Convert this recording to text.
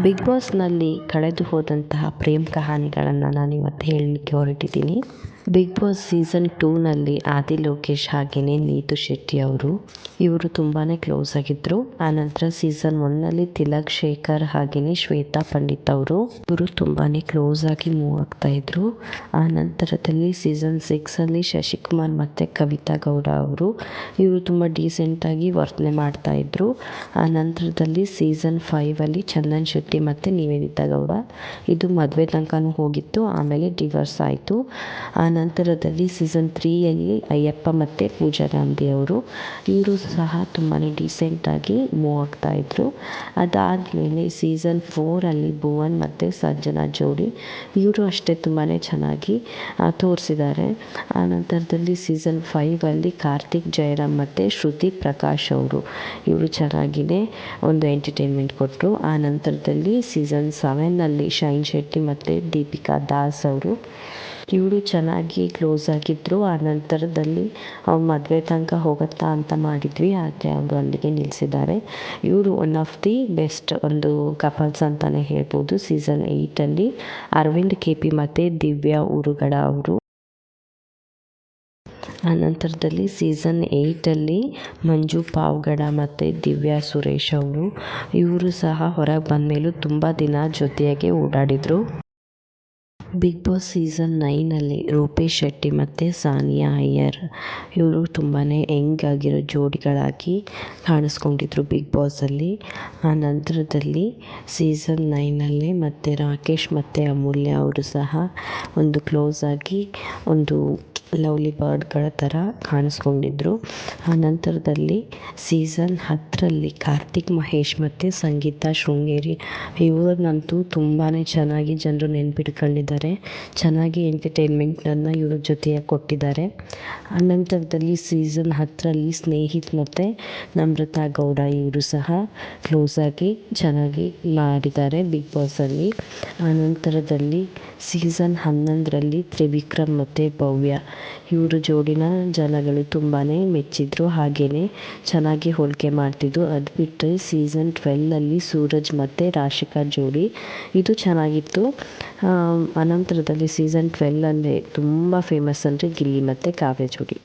Big ಬಾಸ್ನಲ್ಲಿ ಕಳೆದು ಹೋದಂತಹ ಪ್ರೇಮ್ ಕಹಾನಿಗಳನ್ನು ನಾನಿವತ್ತು ಹೇಳಲಿಕ್ಕೆ ಹೊರಟಿದ್ದೀನಿ. ಬಿಗ್ ಬಾಸ್ ಸೀಸನ್ 2ನಲ್ಲಿ ಆದಿ ಲೋಕೇಶ್ ಹಾಗೆಯೇ ನೀತು ಶೆಟ್ಟಿ ಇವರು ತುಂಬಾ ಕ್ಲೋಸ್ ಆಗಿದ್ದರು. ಆನಂತರ ಸೀಸನ್ 1ನಲ್ಲಿ ತಿಲಕ್ ಶೇಖರ್ ಹಾಗೆಯೇ ಶ್ವೇತಾ ಪಂಡಿತ್ ಇವರು ತುಂಬಾ ಕ್ಲೋಸ್ ಆಗಿ ಮೂವ್ ಆಗ್ತಾ ಇದ್ರು. ಆ ನಂತರದಲ್ಲಿ ಸೀಸನ್ 6ಅಲ್ಲಿ ಶಶಿಕುಮಾರ್ ಮತ್ತು ಕವಿತಾ ಗೌಡ ಇವರು ತುಂಬ ಡೀಸೆಂಟಾಗಿ ವರ್ತನೆ ಮಾಡ್ತಾ ಇದ್ರು. ಆ ನಂತರದಲ್ಲಿ ಸೀಸನ್ 5ಅಲ್ಲಿ ಚಂದನ್ ಶೆಟ್ಟಿ ಮತ್ತು ನಿವೇದಿತಾ ಗೌಡ ಇದು ಮದುವೆ ತನಕನೂ ಹೋಗಿತ್ತು. ಆಮೇಲೆ ಡಿವೋರ್ಸ್ ಆಯಿತು. ಆ ನಂತರದಲ್ಲಿ ಸೀಸನ್ 3ಯಲ್ಲಿ ಅಯ್ಯಪ್ಪ ಮತ್ತು ಪೂಜಾ ಗಾಂಧಿ ಇವರು ಸಹ ತುಂಬಾ ಡೀಸೆಂಟಾಗಿ ಮೂವ್ ಆಗ್ತಾಯಿದ್ರು. ಅದಾದಮೇಲೆ ಸೀಸನ್ 4ಅಲ್ಲಿ ಭುವನ್ ಮತ್ತು ಸಂಜನಾ ಜೋಡಿ ಇವರು ಅಷ್ಟೇ ತುಂಬಾ ಚೆನ್ನಾಗಿ ತೋರಿಸಿದ್ದಾರೆ. ಆ ನಂತರದಲ್ಲಿ ಸೀಸನ್ 5ಅಲ್ಲಿ ಕಾರ್ತಿಕ್ ಜಯರಾಮ್ ಮತ್ತು ಶ್ರುತಿ ಪ್ರಕಾಶ್ ಇವರು ಚೆನ್ನಾಗಿಯೇ ಒಂದು ಎಂಟರ್ಟೈನ್ಮೆಂಟ್ ಕೊಟ್ಟರು. ಆ ನಂತರದಲ್ಲಿ ಸೀಸನ್ 7ನಲ್ಲಿ ಶೈನ್ ಶೆಟ್ಟಿ ಮತ್ತು ದೀಪಿಕಾ ದಾಸ್ ಇವರು ಚೆನ್ನಾಗಿ ಕ್ಲೋಸ್ ಆಗಿದ್ದರು. ಆ ನಂತರದಲ್ಲಿ ಮದುವೆ ತನಕ ಹೋಗುತ್ತಾ ಅಂತ ಮಾಡಿದ್ವಿ, ಆದರೆ ಅವರು ಅಲ್ಲಿಗೆ ನಿಲ್ಲಿಸಿದ್ದಾರೆ. ಇವರು ಒನ್ ಆಫ್ ದಿ ಬೆಸ್ಟ್ ಒಂದು ಕಪಲ್ಸ್ ಅಂತಲೇ ಹೇಳ್ಬೋದು. ಸೀಸನ್ 8ಅಲ್ಲಿ ಅರವಿಂದ್ KP ಮತ್ತು ದಿವ್ಯಾ ಉರುಗಡ ಆ ನಂತರದಲ್ಲಿ ಸೀಸನ್ 8ಅಲ್ಲಿ ಮಂಜು ಪಾವಗಡ ಮತ್ತು ದಿವ್ಯಾ ಸುರೇಶ್ ಇವರು ಸಹ ಹೊರಗೆ ಬಂದ ಮೇಲೂ ತುಂಬ ದಿನ ಜೊತೆಯಾಗಿ ಓಡಾಡಿದರು. ಬಿಗ್ ಬಾಸ್ ಸೀಸನ್ 9ಅಲ್ಲಿ ರೂಪೇಶ್ ಶೆಟ್ಟಿ ಮತ್ತು ಸಾನಿಯಾ ಅಯ್ಯರ್ ಇವರು ತುಂಬಾ ಯಂಗ್ ಆಗಿರೋ ಜೋಡಿಗಳಾಗಿ ಕಾಣಿಸ್ಕೊಂಡಿದ್ರು ಬಿಗ್ ಬಾಸಲ್ಲಿ. ಆ ನಂತರದಲ್ಲಿ ಸೀಸನ್ 9ನಲ್ಲಿ ಮತ್ತು ರಾಕೇಶ್ ಮತ್ತು ಅಮೂಲ್ಯ ಸಹ ಒಂದು ಕ್ಲೋಸ್ ಆಗಿ ಒಂದು ಲವ್ಲಿ ಬರ್ಡ್ಗಳ ಥರ ಕಾಣಿಸ್ಕೊಂಡಿದ್ರು. ಆ ನಂತರದಲ್ಲಿ ಸೀಸನ್ 10ರಲ್ಲಿ ಕಾರ್ತಿಕ್ ಮಹೇಶ್ ಮತ್ತು ಸಂಗೀತಾ ಶೃಂಗೇರಿ ಇವ್ರನ್ನಂತೂ ತುಂಬಾ ಚೆನ್ನಾಗಿ ಜನರು ನೆನ್ಪಿಟ್ಕೊಂಡಿದ್ದಾರೆ. ಚೆನ್ನಾಗಿ ಎಂಟರ್ಟೈನ್ಮೆಂಟನ್ನು ಇವ್ರ ಜೊತೆಯಾಗಿ ಕೊಟ್ಟಿದ್ದಾರೆ. ಅನಂತರದಲ್ಲಿ ಸೀಸನ್ 10ರಲ್ಲಿ ಸ್ನೇಹಿತ್ ಮತ್ತು ನಮ್ರತಾ ಗೌಡ ಇವರು ಸಹ ಕ್ಲೋಸ್ ಆಗಿ ಚೆನ್ನಾಗಿ ಮಾಡಿದ್ದಾರೆ ಬಿಗ್ ಬಾಸಲ್ಲಿ. ಆನಂತರದಲ್ಲಿ ಸೀಸನ್ 11ರಲ್ಲಿ ತ್ರಿವಿಕ್ರಮ್ ಮತ್ತು ಭವ್ಯ ಇವರು ಜೋಡಿನ ಜನಗಳು ತುಂಬಾ ಮೆಚ್ಚಿದ್ರು, ಹಾಗೆಯೇ ಚೆನ್ನಾಗಿ ಹೋಲಿಕೆ ಮಾಡ್ತಿದ್ರು. ಅದು ಬಿಟ್ಟರೆ ಸೀಸನ್ 12ಅಲ್ಲಿ ಸೂರಜ್ ಮತ್ತು ರಾಶಿಕಾ ಜೋಡಿ ಇದು ಚೆನ್ನಾಗಿತ್ತು. ಅನಂತರದಲ್ಲಿ ಸೀಸನ್ 12ಅಲ್ಲೇ ತುಂಬ ಫೇಮಸ್ ಅಂದರೆ ಗಿಲ್ಲಿ ಮತ್ತು ಕಾವ್ಯ ಜೋಡಿ.